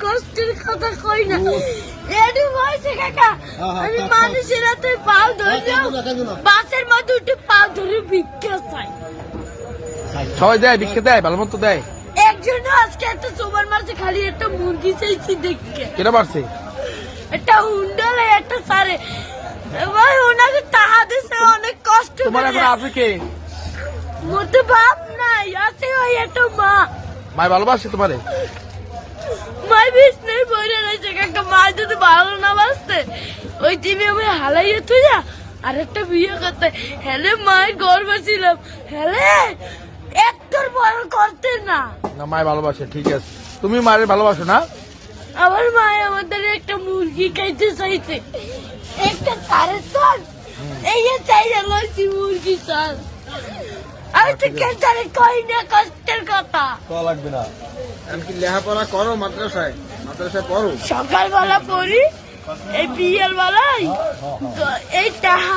কষ্টের কথা কই না এডি বলছে কাকা আমি মানুষের হাতে পাও ধরলাম বাসের মধ্যে উঠে পাও ধরে ভিক্ষা চাই সবাই দেয় ভিক্ষা দেয় ভালো মতো দেয় একজন আজকে একটা সুপার মার্কেটে খালি একটা মুরগি চাইছি দেখে কেন পারছে একটা হুন্ডালে একটা সারে ভাই ওনাকে টাকা দিছে অনেক কষ্ট তোমার এখন করে আছে কে মোর তো বাপ নাই আছে ওই একটা মা মায় ভালোবাসে তোমারে মাই বিছনায় পড়ে রয়েছে কাকা মা যদি ভালো না বাসতে ওই টিভি আমি হালাইয়ে তুই যা আর একটা বিয়ে করতে হেলে মায়ের গর্বে ছিলাম হেলে একটুর বড় করতে না না মায় ভালোবাসে ঠিক আছে তুমি মায়ের ভালোবাসো না আমার মায় আমাদের একটা মুরগি খাইতে চাইছে একটা সাড়ে চাল এই যে চাই লইছি মুরগি চাল আমি তো কেন কই না কষ্টের কথা লাগবে না এমনকি লেখাপড়া করো মাদ্রাসায় পড়ো সকালবেলা পড়ি এই বিয়ের বেলায় এই টাকা